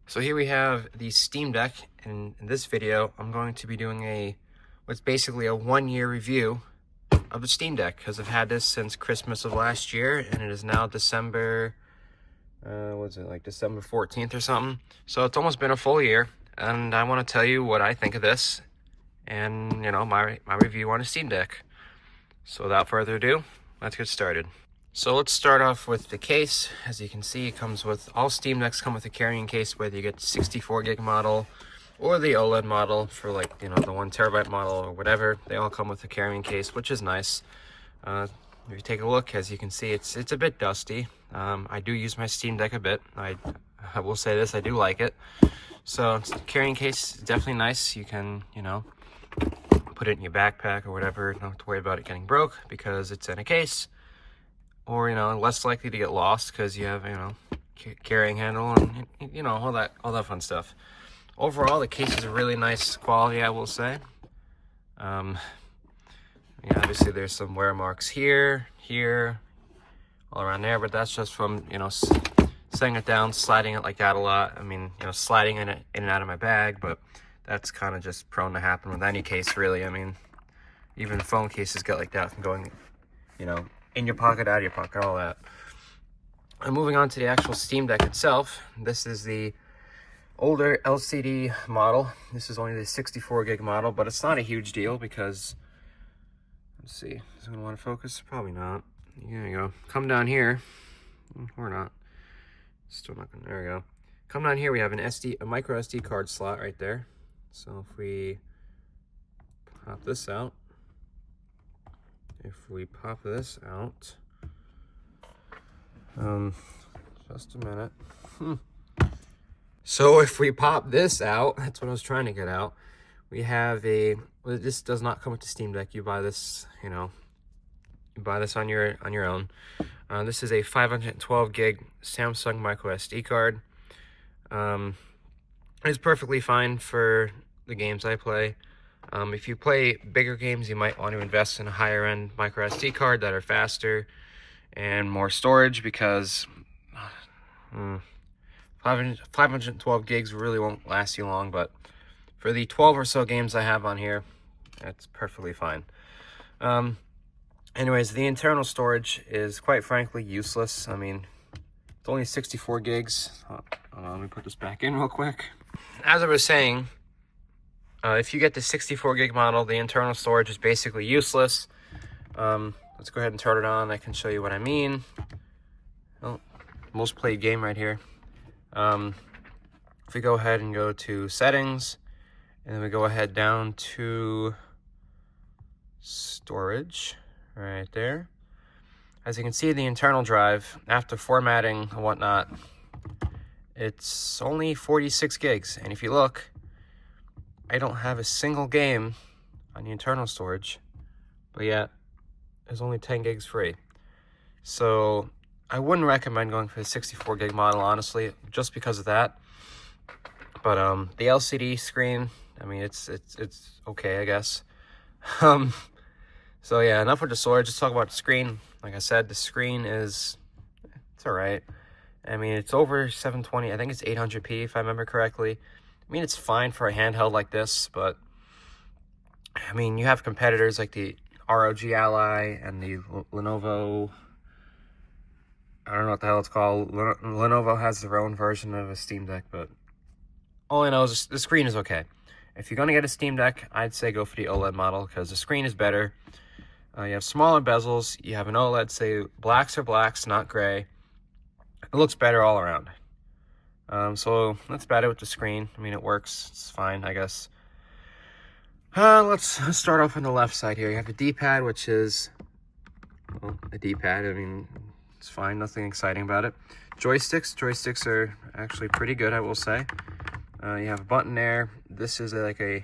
So here we have the Steam Deck, and in this video, I'm going to be doing what's basically a 1-year review of the Steam Deck, because I've had this since Christmas of last year, and it is now December, what's it, like December 14th or something? So it's almost been a full year, and I want to tell you what I think of this, and, you know, my review on a Steam Deck. So without further ado, let's get started. So let's start off with the case. As you can see, it comes with, all Steam Decks come with a carrying case, whether you get the 64 gig model or the OLED model for, like, you know, the 1 TB model or whatever. They all come with a carrying case, which is nice. If you take a look, as you can see, it's a bit dusty. I do use my Steam Deck a bit. I will say this, I do like it. So carrying case is definitely nice. You can, you know, put it in your backpack or whatever. Don't have to worry about it getting broke because it's in a case. Or, you know, less likely to get lost because you have, you know, carrying handle and, you know, all that fun stuff. Overall, the case is a really nice quality, I will say. Yeah, obviously there's some wear marks here, all around there, but that's just from, you know, setting it down, sliding it like that a lot. I mean, you know, sliding it in and out of my bag, but that's kind of just prone to happen with any case, really. I mean, even phone cases get like that from going, you know, in your pocket, out of your pocket, all that. And moving on to the actual Steam Deck itself, this is the older LCD model. This is only the 64 gig model, but it's not a huge deal because, let's see, is it gonna want to focus? Probably not. There you go. Come down here, or not. Still not gonna, there we go. Come down here, we have a micro SD card slot right there. So if we pop this out, just a minute. So if we pop this out, that's what I was trying to get out. We have well, this does not come with the Steam Deck. You buy this, you know, you buy this on your own. This is a 512 gig Samsung micro SD card. It's perfectly fine for the games I play. If you play bigger games, you might want to invest in a higher end micro SD card that are faster and more storage, because 512 gigs really won't last you long, but for the 12 or so games I have on here, it's perfectly fine. Anyways, the internal storage is quite frankly useless. I mean, it's only 64 gigs. Hold on, let me put this back in real quick. As I was saying, if you get the 64 gig model, the internal storage is basically useless. Let's go ahead and turn it on. I can show you what I mean. Oh, most played game right here. If we go ahead and go to settings, and then we go ahead down to storage right there. As you can see, the internal drive, after formatting and whatnot, it's only 46 gigs. And if you look, I don't have a single game on the internal storage, but yet there's only 10 gigs free. So I wouldn't recommend going for the 64 gig model, honestly, just because of that. But the LCD screen, I mean, it's okay, I guess. So yeah, enough with the storage. Let's talk about the screen. Like I said, the screen it's all right. I mean, it's over 720. I think it's 800p if I remember correctly. I mean, it's fine for a handheld like this, but I mean, you have competitors like the ROG Ally and the Lenovo, I don't know what the hell it's called. Lenovo has their own version of a Steam Deck, but all I know is the screen is okay. If you're going to get a Steam Deck, I'd say go for the OLED model because the screen is better. You have smaller bezels. You have an OLED, say blacks are blacks, not gray. It looks better all around. So that's about it with the screen. I mean, it works. It's fine, I guess. Let's start off on the left side here. You have the D-pad, which is, well, a D-pad. I mean, it's fine. Nothing exciting about it. Joysticks are actually pretty good, I will say. You have a button there. This is like a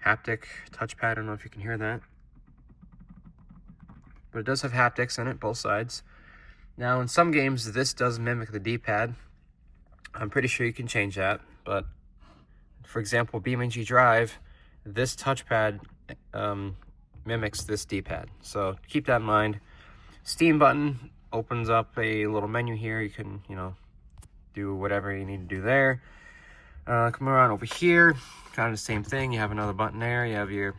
haptic touchpad. I don't know if you can hear that, but it does have haptics in it, both sides. Now, in some games, this does mimic the D-pad. I'm pretty sure you can change that, but for example, BeamNG Drive, this touchpad mimics this D-pad, so keep that in mind. Steam button opens up a little menu here. You can, you know, do whatever you need to do there. Come around over here, kind of the same thing. You have another button there. You have your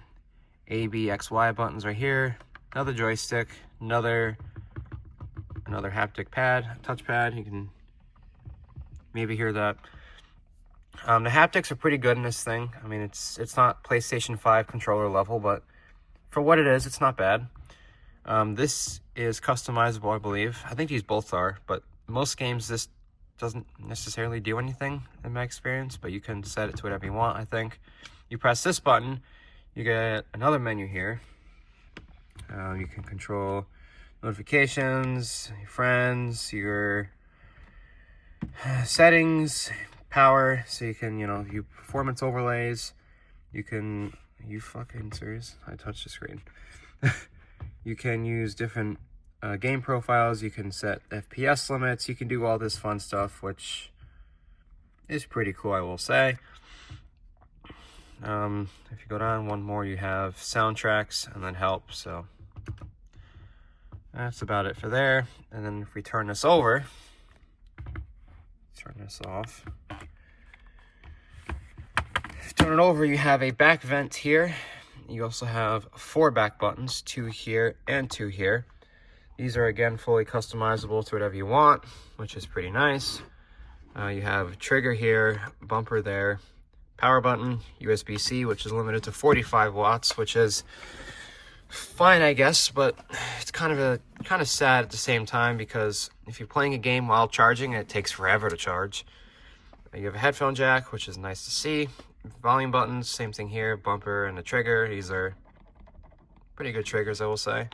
A, B, X, Y buttons right here. Another joystick, another haptic pad, touchpad. You can maybe hear that. The haptics are pretty good in this thing. I mean, it's not PlayStation 5 controller level, but for what it is, it's not bad. This is customizable, I believe. I think these both are, but most games this doesn't necessarily do anything in my experience, but you can set it to whatever you want, I think. You press this button, you get another menu here. You can control notifications, your friends, your settings, power, so you can, view performance overlays. You fucking serious? I touched the screen. You can use different game profiles. You can set FPS limits. You can do all this fun stuff, which is pretty cool, I will say. If you go down one more, you have soundtracks and then help. So that's about it for there. And then if we turn this over, turn this off. Turn it over, you have a back vent here. You also have 4 back buttons, 2 here and 2 here. These are again fully customizable to whatever you want, which is pretty nice. You have a trigger here, bumper there, power button, USB-C, which is limited to 45 watts, which is fine, I guess, but it's kind of sad at the same time, because if you're playing a game while charging, it takes forever to charge. You have a headphone jack, which is nice to see. Volume buttons, same thing here, bumper and the trigger. These are pretty good triggers, I will say.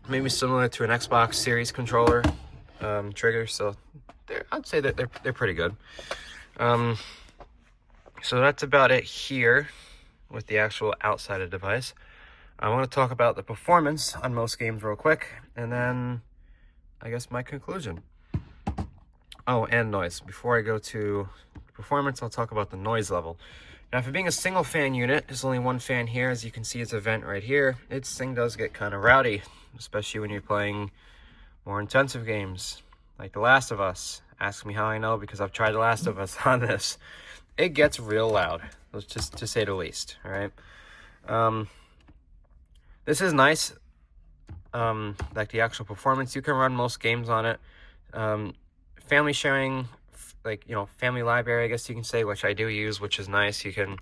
Maybe similar to an Xbox Series controller trigger, so I'd say that they're pretty good. So that's about it here with the actual outside of the device. I want to talk about the performance on most games real quick, and then I guess my conclusion. Oh, and noise. Before I go to performance, I'll talk about the noise level. Now, for being a single fan unit, there's only one fan here. As you can see, it's a vent right here. This thing does get kind of rowdy, especially when you're playing more intensive games, like The Last of Us. Ask me how I know, because I've tried The Last of Us on this. It gets real loud, just to say the least, all right? This is nice, like the actual performance. You can run most games on it. Family sharing, like, family library, I guess you can say, which I do use, which is nice. You can,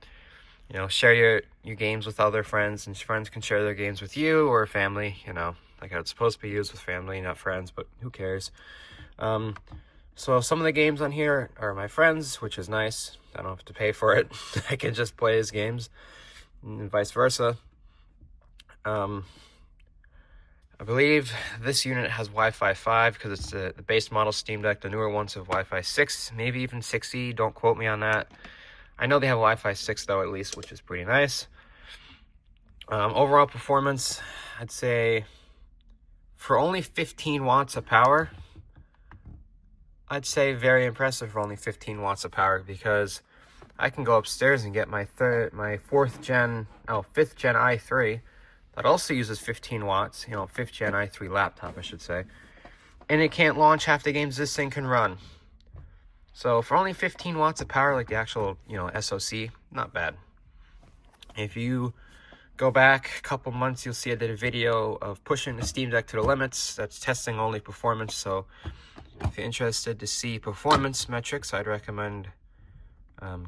share your games with other friends, and friends can share their games with you or family, like how it's supposed to be used with family, not friends, but who cares? So some of the games on here are my friends, which is nice. I don't have to pay for it. I can just play his games, and vice versa. I believe this unit has Wi-Fi 5 because it's the base model Steam Deck. The newer ones have Wi-Fi 6, maybe even 6E. Don't quote me on that. I know they have Wi-Fi 6 though, at least, which is pretty nice. Overall performance, I'd say for only 15 watts of power, I'd say very impressive for only 15 watts of power, because I can go upstairs and get my 5th gen i3 that also uses 15 watts, 5th gen i3 laptop, I should say. And it can't launch half the games this thing can run. So for only 15 watts of power, like the actual, SoC, not bad. If you go back a couple months, you'll see I did a video of pushing the Steam Deck to the limits. That's testing only performance. So if you're interested to see performance metrics, I'd recommend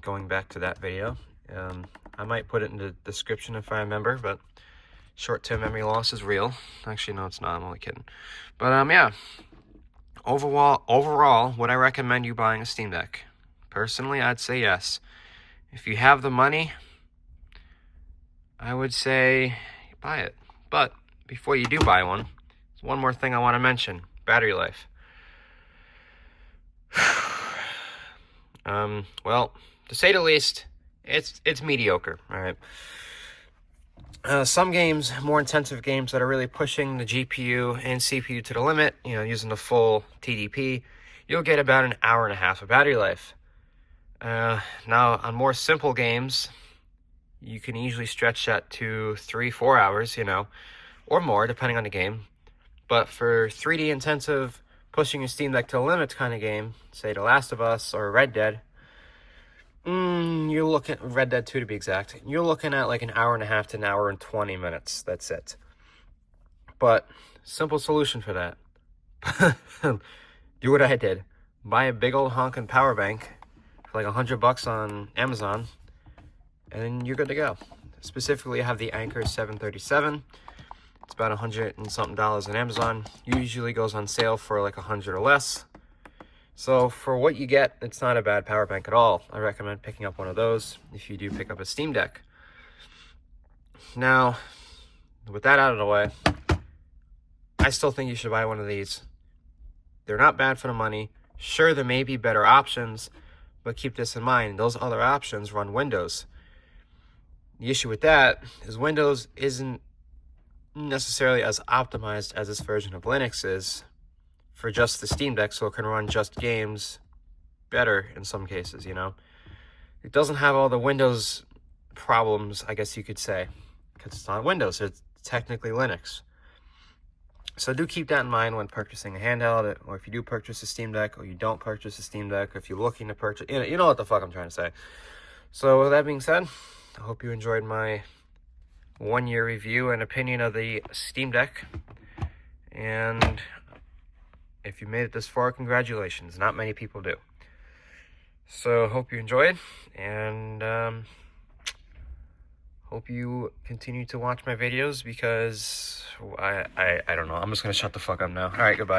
going back to that video. I might put it in the description if I remember, but short-term memory loss is real. Actually, no, it's not. I'm only kidding. But yeah, overall, would I recommend you buying a Steam Deck? Personally, I'd say yes. If you have the money, I would say buy it. But before you do buy one, there's one more thing I want to mention: battery life. Well, to say the least, it's mediocre. All right. Some games, more intensive games that are really pushing the GPU and CPU to the limit, using the full TDP, you'll get about an hour and a half of battery life. Now, on more simple games, you can easily stretch that to 3-4 hours, or more, depending on the game. But for 3D intensive, pushing your Steam Deck to the limits kind of game, say The Last of Us or Red Dead, you're looking, Red Dead 2 to be exact, you're looking at like an hour and a half to an hour and 20 minutes. That's it. But simple solution for that. Do what I did. Buy a big old honking power bank for like $100 on Amazon, and you're good to go. Specifically, I have the Anker 737. It's about $100 and something on Amazon. Usually goes on sale for like $100 or less. So for what you get, it's not a bad power bank at all. I recommend picking up one of those if you do pick up a Steam Deck. Now, with that out of the way, I still think you should buy one of these. They're not bad for the money. Sure, there may be better options, but keep this in mind. Those other options run Windows. The issue with that is Windows isn't necessarily as optimized as this version of Linux is for just the Steam Deck, so it can run just games better in some cases, you know. It doesn't have all the Windows problems, I guess you could say, because it's not Windows, it's technically Linux. So do keep that in mind when purchasing a handheld, or if you do purchase a Steam Deck, or you don't purchase a Steam Deck, if you're looking to purchase, you know what the fuck I'm trying to say. So with that being said, I hope you enjoyed my 1-year review and opinion of the Steam Deck. And if you made it this far, congratulations. Not many people do. So hope you enjoyed, and hope you continue to watch my videos, because I don't know. I'm just going to shut the fuck up now. All right, goodbye.